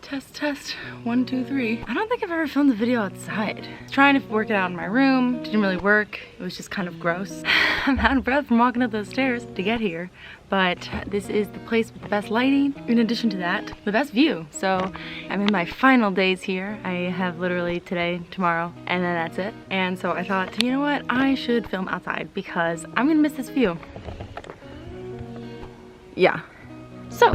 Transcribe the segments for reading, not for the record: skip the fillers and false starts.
Test, test, 1, 2, 3. I don't think I've ever filmed a video outside. I was trying to work it out in my room, didn't really work. It was just kind of gross. I'm out of breath from walking up those stairs to get here, but this is the place with the best lighting. In addition to that, the best view. So I'm in my final days here. I have literally today, tomorrow, and then that's it. And so I thought, you know what? I should film outside because I'm gonna miss this view. Yeah. So,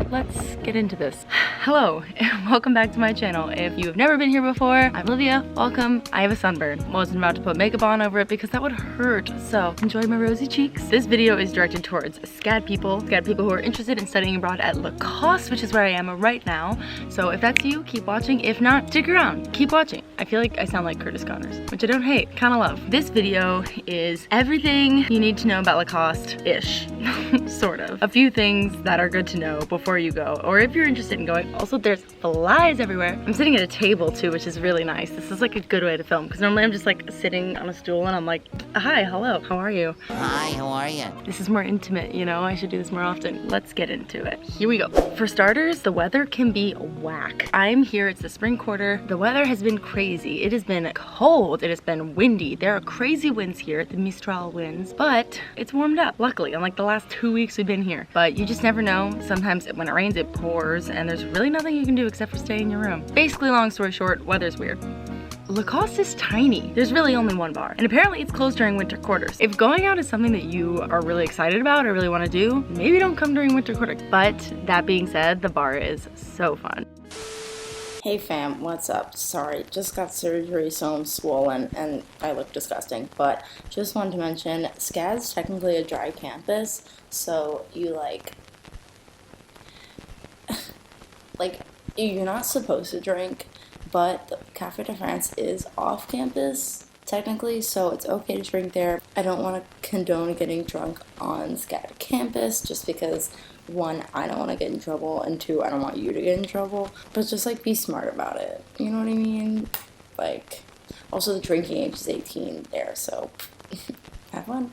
let's get into this. Hello, and welcome back to my channel. If you have never been here before, I'm Olivia, welcome. I have a sunburn. Wasn't about to put makeup on over it because that would hurt, so enjoy my rosy cheeks. This video is directed towards Scad people who are interested in studying abroad at Lacoste, which is where I am right now. So if that's you, keep watching. If not, stick around, keep watching. I feel like I sound like Curtis Connors, which I don't hate, kinda love. This video is everything you need to know about Lacoste-ish, sort of. A few things that are good to know before you go, or if you're interested in going. Also, there's flies everywhere. I'm sitting at a table too, which is really nice. This is like a good way to film because normally I'm just like sitting on a stool and I'm like, hi, hello, how are you? Hi, how are you? This is more intimate, you know? I should do this more often. Let's get into it. Here we go. For starters, the weather can be whack. I'm here, it's the spring quarter. The weather has been crazy. It has been cold, it has been windy. There are crazy winds here, the Mistral winds, but it's warmed up, luckily, unlike the last 2 weeks we've been here. But you just never know. Sometimes when it rains, it pours, and there's really nothing you can do except for stay in your room. Basically, long story short, weather's weird. Lacoste is tiny. There's really only one bar, and apparently it's closed during winter quarters. If going out is something that you are really excited about or really want to do, maybe don't come during winter quarters. But that being said, the bar is so fun. Hey fam, what's up? Sorry, just got surgery, so I'm swollen and I look disgusting. But just wanted to mention, Scad's technically a dry campus, so you like you're not supposed to drink, but the Cafe de France is off campus technically, so it's okay to drink there. I don't want to condone getting drunk on Scad campus just because, one, I don't want to get in trouble, and two, I don't want you to get in trouble. But just like be smart about it, you know what I mean? Like, also the drinking age is 18 there, so have fun.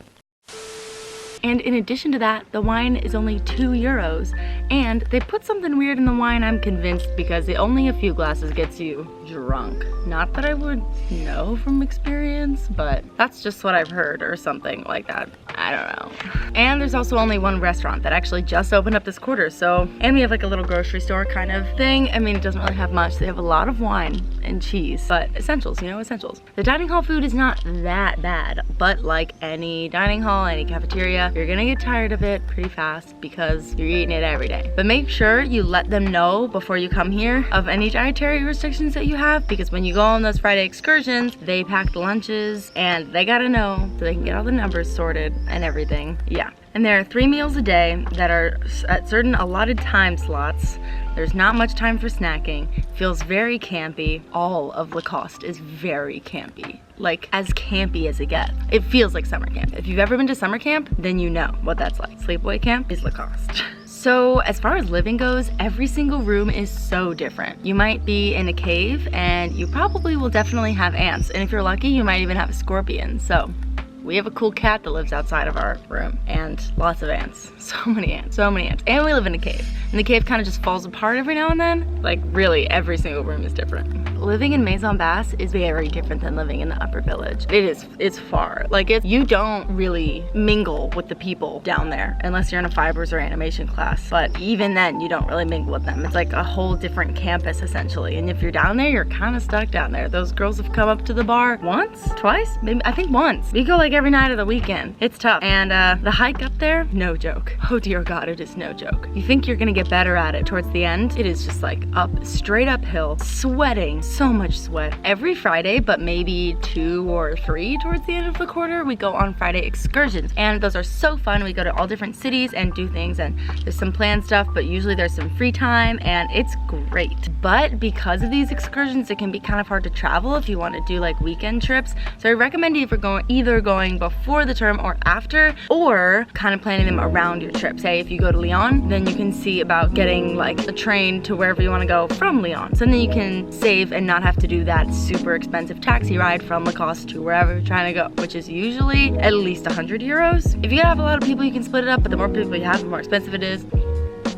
And in addition to that, the wine is only €2. And they put something weird in the wine, I'm convinced, because only a few glasses gets you drunk. Not that I would know from experience, but that's just what I've heard or something like that. I don't know. And there's also only one restaurant that actually just opened up this quarter, so, and we have like a little grocery store kind of thing. I mean, it doesn't really have much. They have a lot of wine and cheese, but essentials, you know, essentials. The dining hall food is not that bad, but like any dining hall, any cafeteria, you're gonna get tired of it pretty fast because you're eating it every day. But make sure you let them know before you come here of any dietary restrictions that you have, because when you go on those Friday excursions, they pack the lunches and they gotta know so they can get all the numbers sorted and everything. Yeah. And there are 3 meals a day that are at certain allotted time slots. There's not much time for snacking. Feels very campy. All of Lacoste is very campy. Like, as campy as it gets. It feels like summer camp. If you've ever been to summer camp, then you know what that's like. Sleepaway camp is Lacoste. So as far as living goes, every single room is so different. You might be in a cave and you probably will definitely have ants. And if you're lucky, you might even have a scorpion. So we have a cool cat that lives outside of our room and lots of ants. So many ants, so many ants. And we live in a cave. And the cave kind of just falls apart every now and then. Like really every single room is different. Living in Maison Basse is very different than living in the upper village. It's far. Like you don't really mingle with the people down there unless you're in a fibers or animation class. But even then you don't really mingle with them. It's like a whole different campus essentially. And if you're down there, you're kind of stuck down there. Those girls have come up to the bar once, twice, maybe, I think once. We go like every night of the weekend. It's tough. And the hike up there, no joke. Oh dear God, it is no joke. You think you're gonna get better at it towards the end. It is just like straight uphill, sweating, so much sweat. Every Friday, but maybe 2 or 3 towards the end of the quarter, we go on Friday excursions. And those are so fun. We go to all different cities and do things, and there's some planned stuff, but usually there's some free time and it's great. But because of these excursions, it can be kind of hard to travel if you want to do like weekend trips. So I recommend either going before the term or after, or kind of planning them around your trip. Say if you go to Lyon, then you can see about getting like a train to wherever you want to go from Lyon. So then you can save and not have to do that super expensive taxi ride from Lacoste to wherever you're trying to go, which is usually at least €100. If you have a lot of people, you can split it up, but the more people you have, the more expensive it is.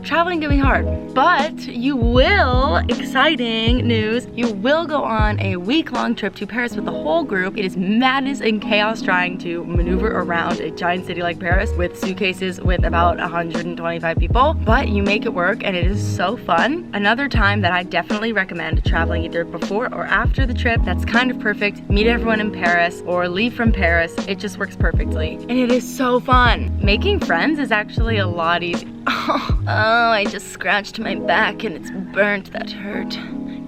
traveling can be hard, but you will, exciting news, you will go on a week-long trip to Paris with the whole group. It is madness and chaos trying to maneuver around a giant city like Paris with suitcases with about 125 people, but you make it work and it is so fun. Another time that I definitely recommend traveling either before or after the trip that's kind of perfect. Meet everyone in Paris or leave from Paris. It just works perfectly and it is so fun. Making friends is actually a lot easier. Oh, I just scratched my back and it's burnt. That hurt.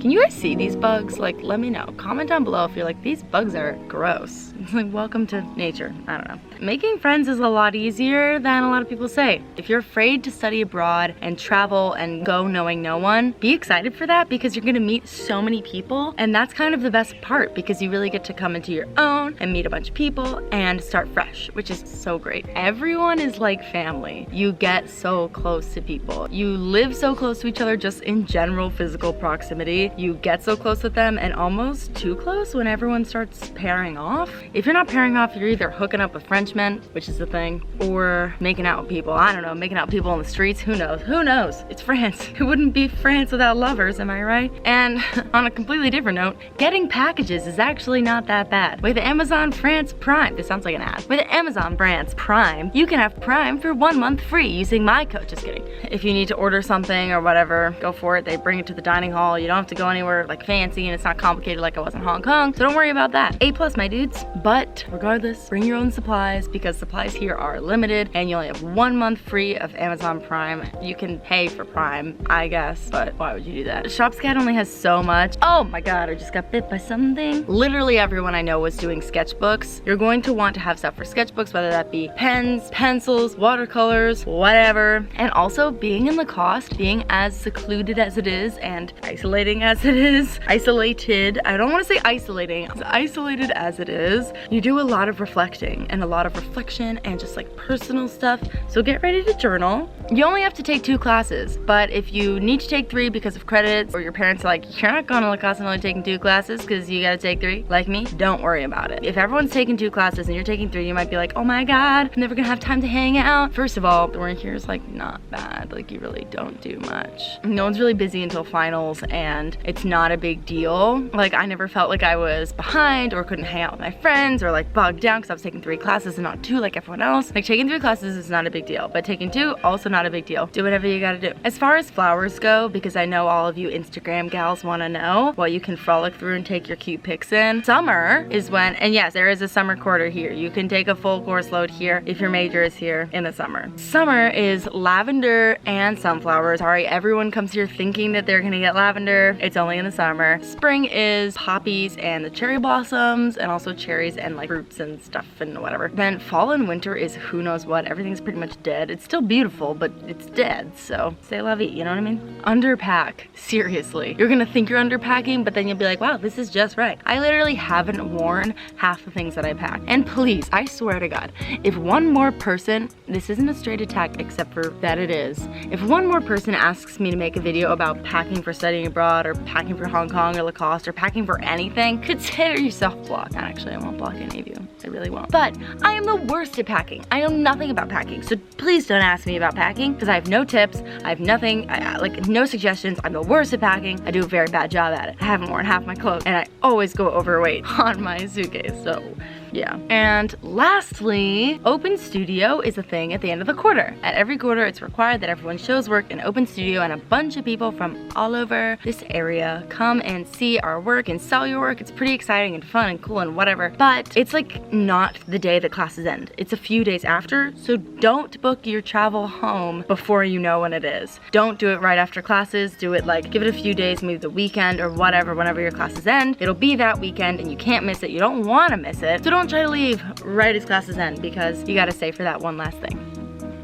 Can you guys see these bugs? Like, let me know. Comment down below if you're like, these bugs are gross. It's like, welcome to nature. I don't know. Making friends is a lot easier than a lot of people say. If you're afraid to study abroad and travel and go knowing no one, be excited for that because you're gonna meet so many people. And that's kind of the best part because you really get to come into your own and meet a bunch of people and start fresh, which is so great. Everyone is like family. You get so close to people. You live so close to each other just in general physical proximity. You get so close with them and almost too close when everyone starts pairing off. If you're not pairing off, you're either hooking up with Frenchmen, which is the thing, or making out with people. I don't know, making out with people on the streets. Who knows? Who knows? It's France. It wouldn't be France without lovers, am I right? And on a completely different note, getting packages is actually not that bad. With Amazon France Prime, this sounds like an ad. With Amazon France Prime, you can have Prime for 1 month free using my code. Just kidding. If you need to order something or whatever, go for it. They bring it to the dining hall. You don't have to go anywhere like fancy and it's not complicated like it was in Hong Kong. So don't worry about that. A+, my dudes. But regardless, bring your own supplies because supplies here are limited and you only have 1 month free of Amazon Prime. You can pay for Prime, I guess, but why would you do that? ShopScad only has so much. Oh my God, I just got bit by something. Literally everyone I know was doing sketchbooks. You're going to want to have stuff for sketchbooks, whether that be pens, pencils, watercolors, whatever. And also being in Lacoste, being as secluded as it is and isolating as it is, isolated, I don't want to say isolating, as isolated as it is, you do a lot of reflecting and a lot of reflection and just like personal stuff. So get ready to journal. You only have to take 2 classes, but if you need to take 3 because of credits or your parents are like, you're not going to Lacoste and only taking 2 classes because you gotta take 3, like me, don't worry about it. If everyone's taking 2 classes and you're taking 3, you might be like, oh my God, I'm never gonna have time to hang out. First of all, the work here is like not bad. Like you really don't do much. No one's really busy until finals and it's not a big deal. Like I never felt like I was behind or couldn't hang out with my friends or like bogged down because I was taking 3 classes and not 2 like everyone else. Like taking 3 classes is not a big deal, but taking 2, also not a big deal. Do whatever you gotta do. As far as flowers go, because I know all of you Instagram gals wanna know what you can frolic through and take your cute pics in. Summer is when, and yes, there is a summer quarter here. You can take a full course load here if your major is here in the summer. Summer is lavender and sunflowers. Sorry, everyone comes here thinking that they're gonna get lavender. It's only in the summer. Spring is poppies and the cherry blossoms and also cherries and like fruits and stuff and whatever. Then fall and winter is who knows what. Everything's pretty much dead. It's still beautiful, but it's dead. So c'est la vie, you know what I mean? Underpack, seriously. You're gonna think you're underpacking, but then you'll be like, wow, this is just right. I literally haven't worn half the things that I pack. And please, I swear to God, if one more person, this isn't a straight attack except for that it is. If one more person asks me to make a video about packing for studying abroad or packing for Hong Kong or Lacoste or packing for anything, consider yourself blocked. Actually, I won't block any of you. I really won't. But I am the worst at packing. I know nothing about packing. So please don't ask me about packing because I have no tips. I have nothing, like no suggestions. I'm the worst at packing. I do a very bad job at it. I haven't worn half my clothes and I always go overweight on my suitcase. So yeah. And lastly, open studio is a thing at the end of the quarter. At every quarter, it's required that everyone shows work in open studio and a bunch of people from all over this area come and see our work and sell your work. It's pretty exciting and fun and cool and whatever, but it's like not the day that classes end. It's a few days after, so don't book your travel home before you know when it is. Don't do it right after classes. Do it like, give it a few days, maybe the weekend or whatever, whenever your classes end. It'll be that weekend and you can't miss it. You don't want to miss it. So don't try to leave right as classes end because you gotta stay for that one last thing.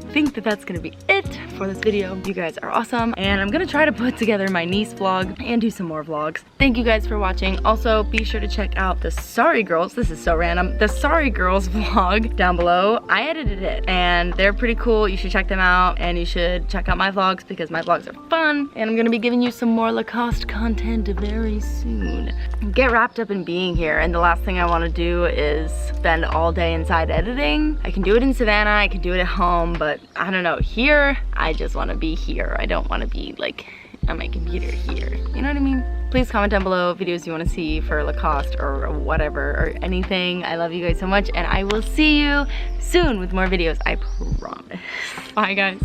I think that that's gonna be it for this video. You guys are awesome and I'm gonna try to put together my niece vlog and do some more vlogs. Thank you guys for watching. Also be sure to check out the Sorry Girls, this is so random, the Sorry Girls vlog down below. I edited it and they're pretty cool. You should check them out and you should check out my vlogs because my vlogs are fun and I'm gonna be giving you some more Lacoste content very soon. Get wrapped up in being here and the last thing I want to do is spend all day inside editing. I can do it in Savannah, I can do it at home, but I don't know, here I just want to be here. I don't want to be like on my computer here. You know what I mean? Please comment down below videos you want to see for Lacoste or whatever or anything. I love you guys so much, and I will see you soon with more videos. I promise. Bye, guys.